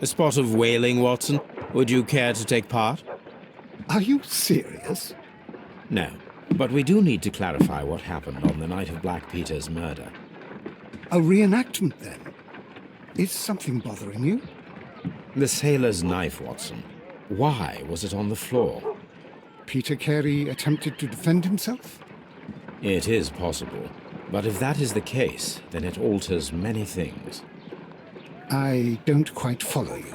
A spot of whaling, Watson? Would you care to take part? Are you serious? No, but we do need to clarify what happened on the night of Black Peter's murder. A reenactment, then? Is something bothering you? The sailor's knife, Watson. Why was it on the floor? Peter Carey attempted to defend himself? It is possible, but if that is the case, then it alters many things. I don't quite follow you.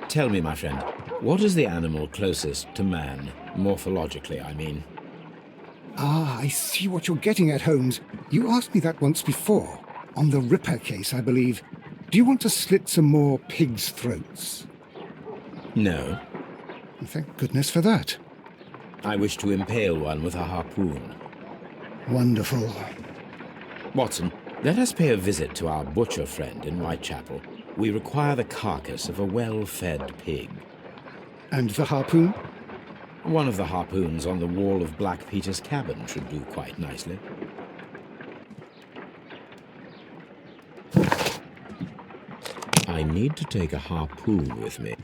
Tell me, my friend, what is the animal closest to man, morphologically, I mean? Ah, I see what you're getting at, Holmes. You asked me that once before. On the Ripper case, I believe. Do you want to slit some more pigs' throats? No. Thank goodness for that. I wish to impale one with a harpoon. Wonderful. Watson, let us pay a visit to our butcher friend in Whitechapel. We require the carcass of a well-fed pig. And the harpoon? One of the harpoons on the wall of Black Peter's cabin should do quite nicely. I need to take a harpoon with me.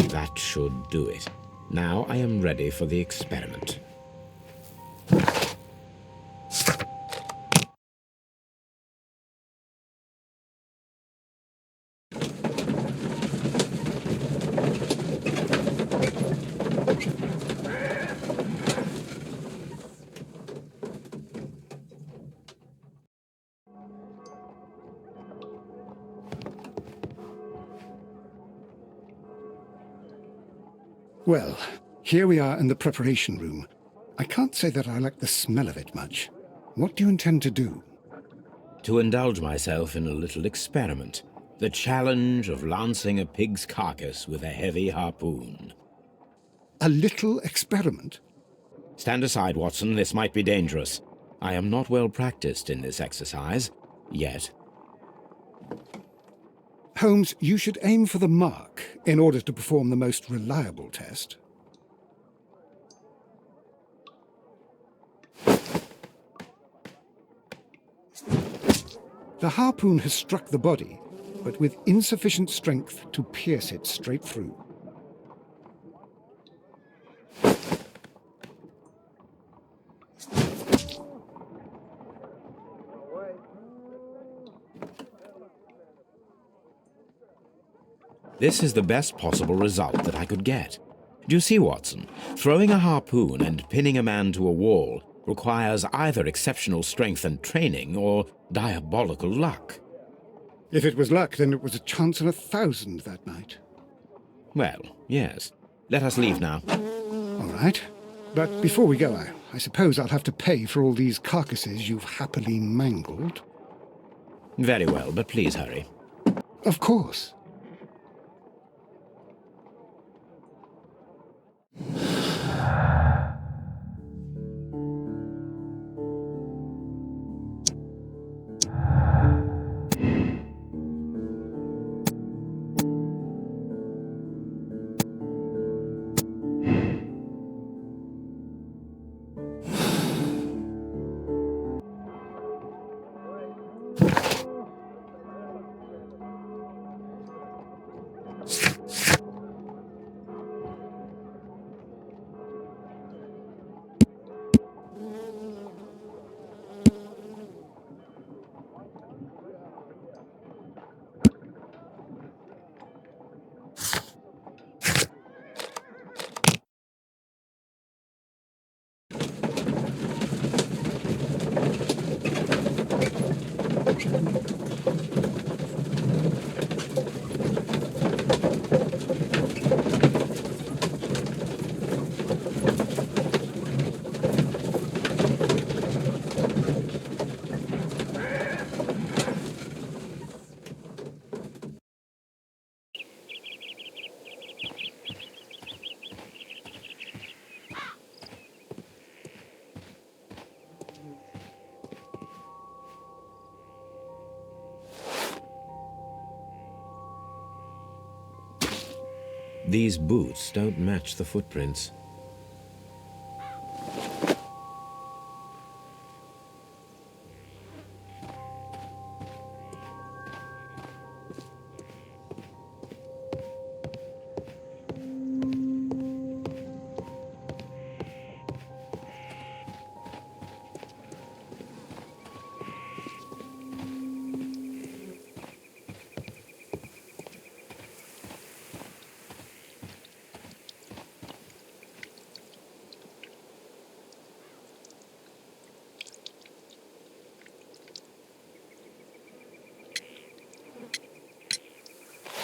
That should do it. Now I am ready for the experiment. Well, here we are in the preparation room. I can't say that I like the smell of it much. What do you intend to do? To indulge myself in a little experiment. The challenge of lancing a pig's carcass with a heavy harpoon. A little experiment? Stand aside, Watson. This might be dangerous. I am not well practiced in this exercise, yet. Holmes, you should aim for the mark in order to perform the most reliable test. The harpoon has struck the body, but with insufficient strength to pierce it straight through. This is the best possible result that I could get. Do you see, Watson? Throwing a harpoon and pinning a man to a wall requires either exceptional strength and training or diabolical luck. If it was luck, then it was a chance in 1,000 that night. Well, yes. Let us leave now. All right. But before we go, I suppose I'll have to pay for all these carcasses you've happily mangled. Very well, but please hurry. Of course. These boots don't match the footprints.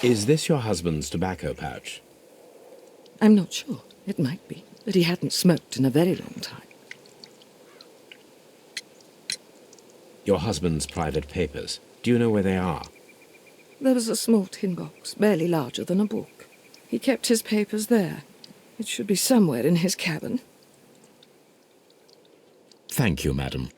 Is this your husband's tobacco pouch? I'm not sure. It might be, but he hadn't smoked in a very long time. Your husband's private papers. Do you know where they are? There was a small tin box, barely larger than a book. He kept his papers there. It should be somewhere in his cabin. Thank you, madam.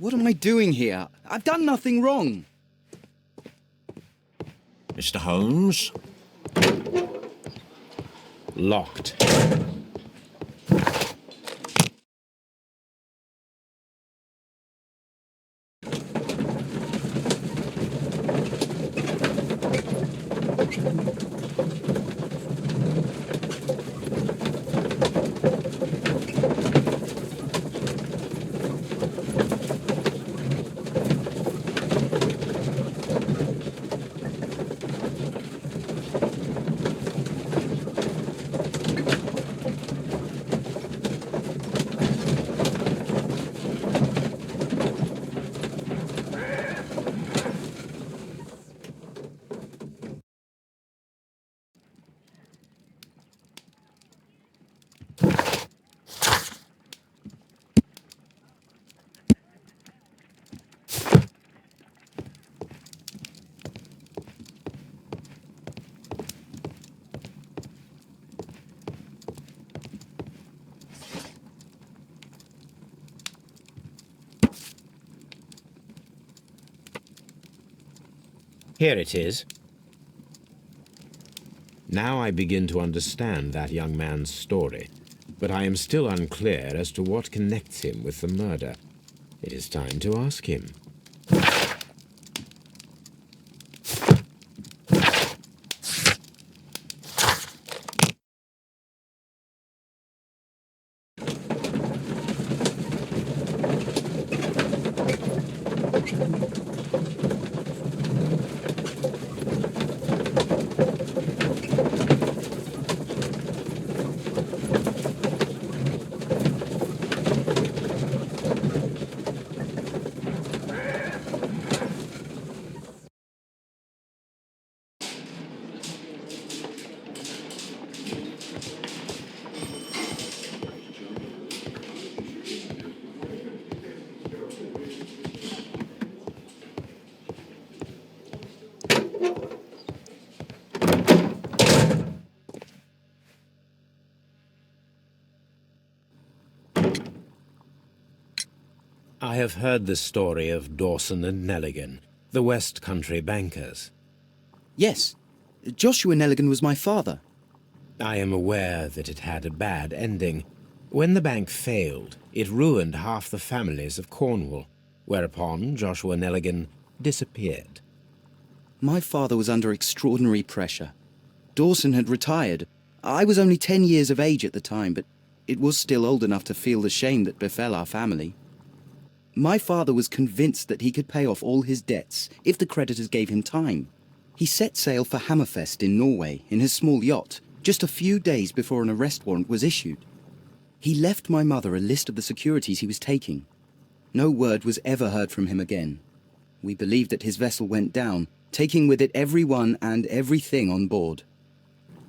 What am I doing here? I've done nothing wrong. Mr. Holmes? Locked. Here it is. Now I begin to understand that young man's story, but I am still unclear as to what connects him with the murder. It is time to ask him. I have heard the story of Dawson and Nelligan, the West Country bankers. Yes, Joshua Nelligan was my father. I am aware that it had a bad ending. When the bank failed, it ruined half the families of Cornwall, whereupon Joshua Nelligan disappeared. My father was under extraordinary pressure. Dawson had retired. I was only 10 years of age at the time, but it was still old enough to feel the shame that befell our family. My father was convinced that he could pay off all his debts if the creditors gave him time. He set sail for Hammerfest in Norway in his small yacht just a few days before an arrest warrant was issued. He left my mother a list of the securities he was taking. No word was ever heard from him again. We believed that his vessel went down, taking with it everyone and everything on board.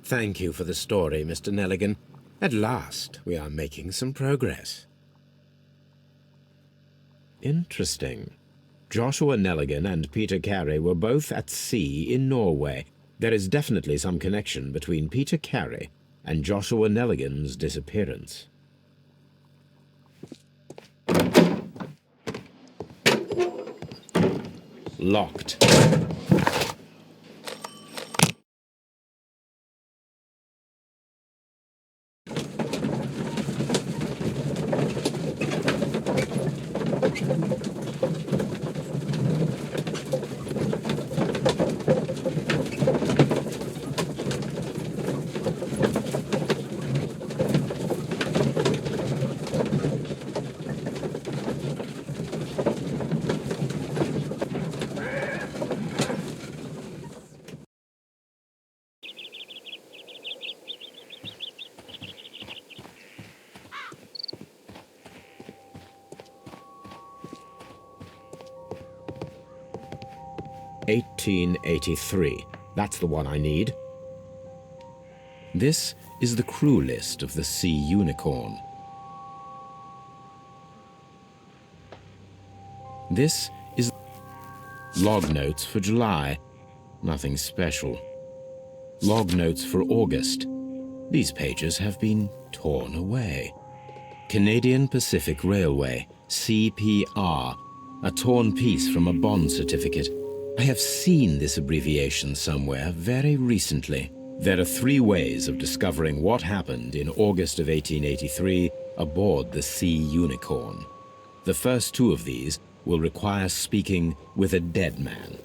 Thank you for the story, Mr. Nelligan. At last, we are making some progress. Interesting. Joshua Nelligan and Peter Carey were both at sea in Norway. There is definitely some connection between Peter Carey and Joshua Nelligan's disappearance. Locked. (1883). That's the one I need. This is the crew list of the Sea Unicorn. This is log notes for July. Nothing special. Log notes for August. These pages have been torn away. Canadian Pacific Railway, CPR, a torn piece from a bond certificate. I have seen this abbreviation somewhere very recently. There are 3 ways of discovering what happened in August of 1883 aboard the Sea Unicorn. The first 2 of these will require speaking with a dead man.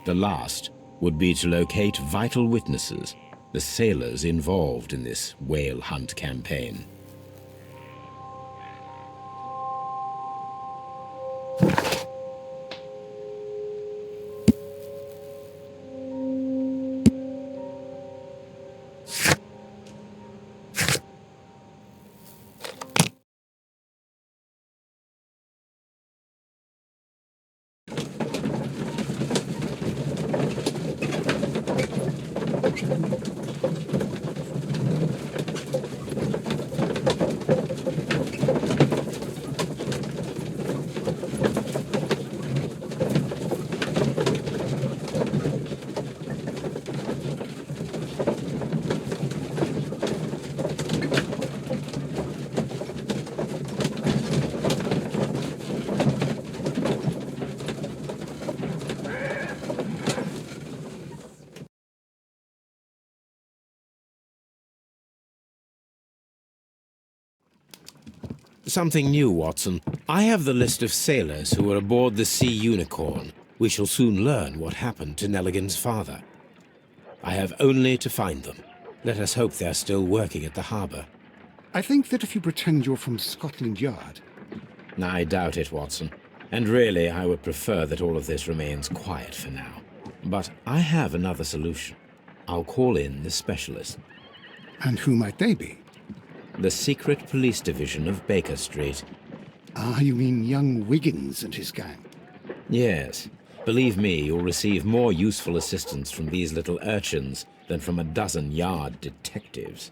The last would be to locate vital witnesses, the sailors involved in this whale hunt campaign. Something new, Watson. I have the list of sailors who were aboard the Sea Unicorn. We shall soon learn what happened to Nelligan's father. I have only to find them. Let us hope they're still working at the harbour. I think that if you pretend you're from Scotland Yard... I doubt it, Watson. And really, I would prefer that all of this remains quiet for now. But I have another solution. I'll call in the specialist. And who might they be? The secret police division of Baker Street. Ah, you mean young Wiggins and his gang? Yes. Believe me, you'll receive more useful assistance from these little urchins than from a dozen yard detectives.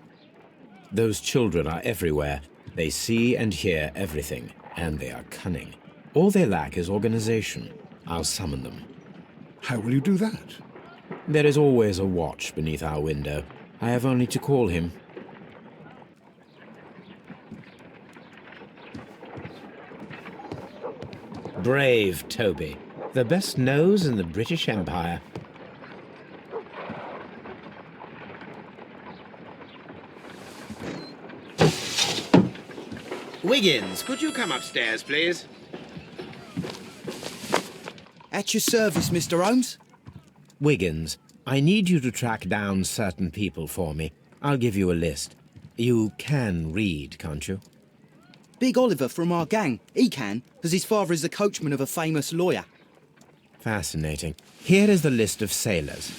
Those children are everywhere. They see and hear everything, and they are cunning. All they lack is organization. I'll summon them. How will you do that? There is always a watch beneath our window. I have only to call him. Brave Toby. The best nose in the British Empire. Wiggins, could you come upstairs, please? At your service, Mr. Holmes. Wiggins, I need you to track down certain people for me. I'll give you a list. You can read, can't you? Big Oliver from our gang. He can, because his father is the coachman of a famous lawyer. Fascinating. Here is the list of sailors.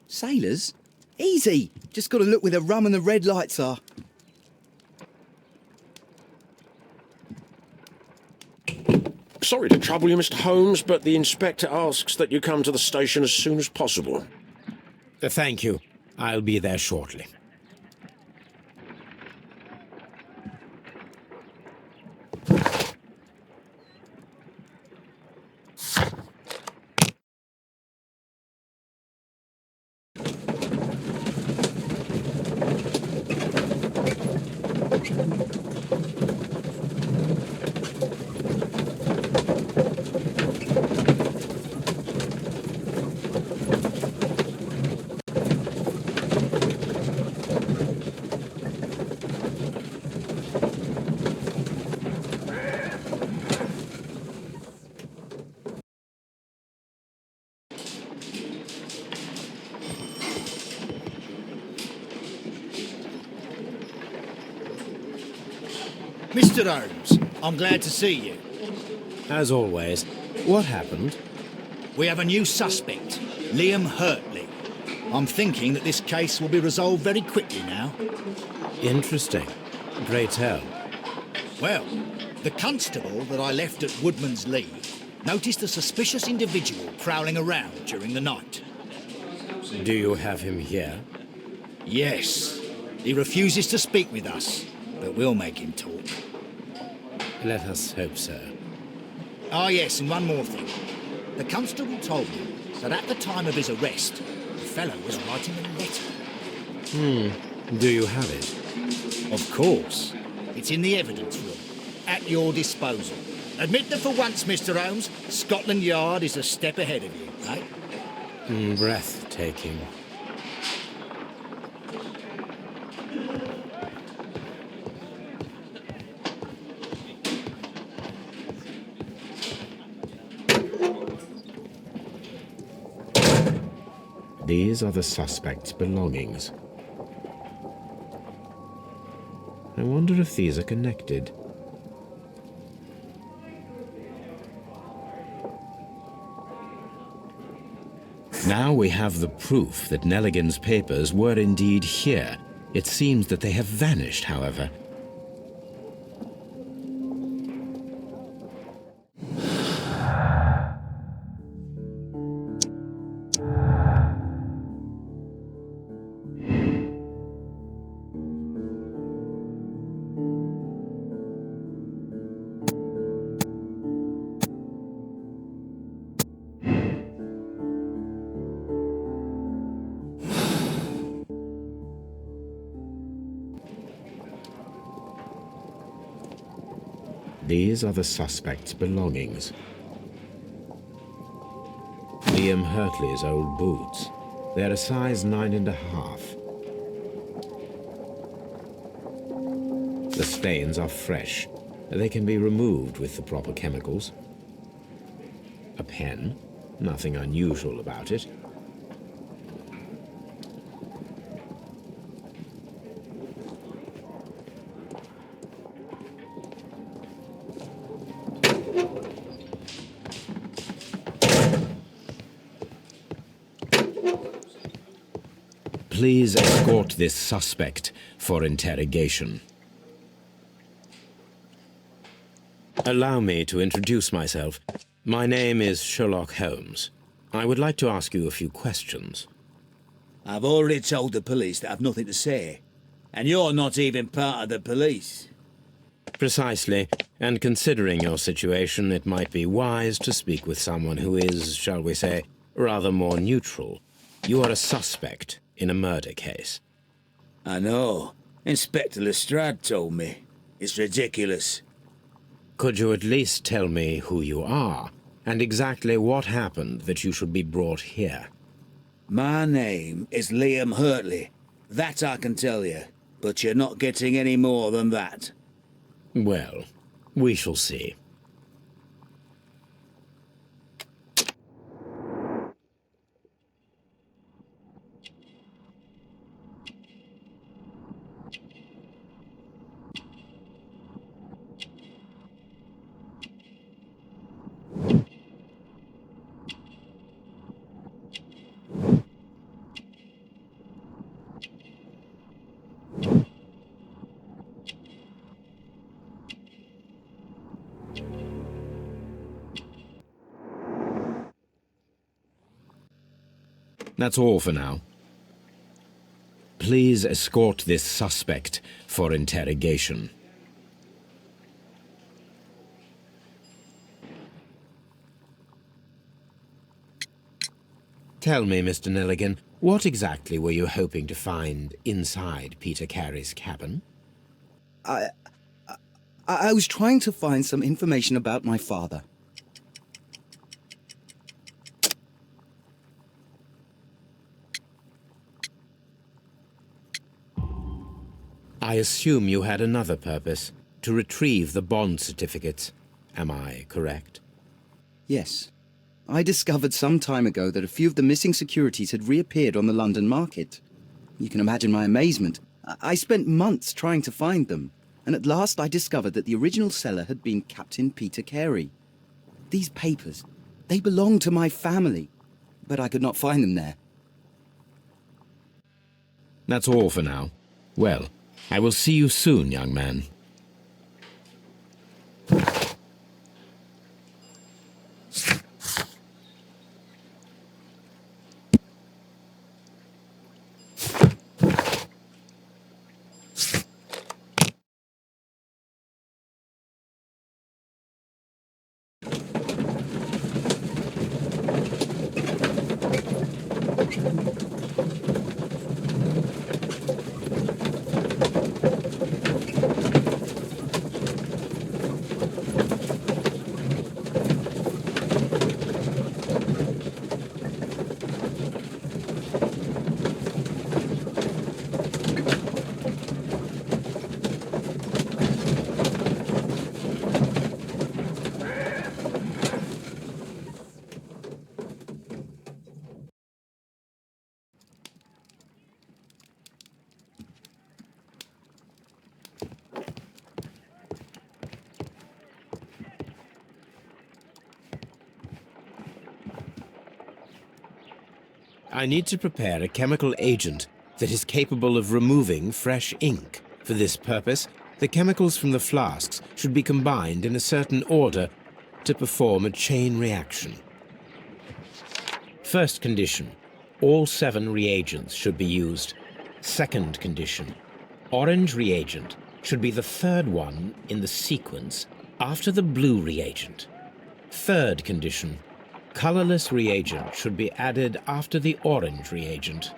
Sailors? Easy. Just got to look where the rum and the red lights are. Sorry to trouble you, Mr. Holmes, but the inspector asks that you come to the station as soon as possible. Thank you. I'll be there shortly. Mr. Holmes, I'm glad to see you. As always. What happened? We have a new suspect, Liam Hurtley. I'm thinking that this case will be resolved very quickly now. Interesting. Pray tell. Well, the constable that I left at Woodman's Lee noticed a suspicious individual prowling around during the night. Do you have him here? Yes, he refuses to speak with us, but we'll make him talk. Let us hope so. Ah, yes, and one more thing. The constable told me that at the time of his arrest, the fellow was writing a letter. Do you have it? Of course. It's in the evidence room, at your disposal. Admit that for once, Mr. Holmes, Scotland Yard is a step ahead of you, eh? Breathtaking. These are the suspect's belongings. I wonder if these are connected. Now we have the proof that Nelligan's papers were indeed here. It seems that they have vanished, however. These are the suspect's belongings. Liam Hurtley's old boots. They're a size 9.5. The stains are fresh. They can be removed with the proper chemicals. A pen. Nothing unusual about it. Please escort this suspect for interrogation. Allow me to introduce myself. My name is Sherlock Holmes. I would like to ask you a few questions. I've already told the police that I've nothing to say. And you're not even part of the police. Precisely, and considering your situation, it might be wise to speak with someone who is, shall we say, rather more neutral. You are a suspect in a murder case. I know. Inspector Lestrade told me. It's ridiculous. Could you at least tell me who you are, and exactly what happened that you should be brought here? My name is Liam Hurtley. That I can tell you, but you're not getting any more than that. Well, we shall see. That's all for now. Please escort this suspect for interrogation. Tell me, Mr. Nelligan, what exactly were you hoping to find inside Peter Carey's cabin? I was trying to find some information about my father. I assume you had another purpose, to retrieve the bond certificates. Am I correct? Yes. I discovered some time ago that a few of the missing securities had reappeared on the London market. You can imagine my amazement. I spent months trying to find them, and at last I discovered that the original seller had been Captain Peter Carey. These papers, they belonged to my family, but I could not find them there. That's all for now. Well, I will see you soon, young man. I need to prepare a chemical agent that is capable of removing fresh ink. For this purpose, the chemicals from the flasks should be combined in a certain order to perform a chain reaction. First condition, all 7 reagents should be used. Second condition, orange reagent should be the third one in the sequence after the blue reagent. Third condition, colorless reagent should be added after the orange reagent.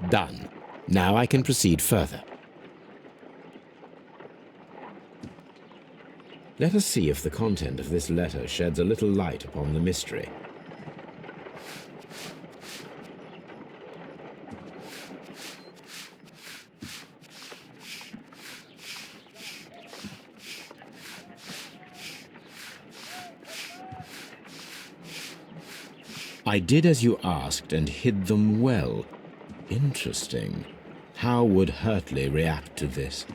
Done. Now I can proceed further. Let us see if the content of this letter sheds a little light upon the mystery. I did as you asked and hid them well. Interesting. How would Hurtley react to this?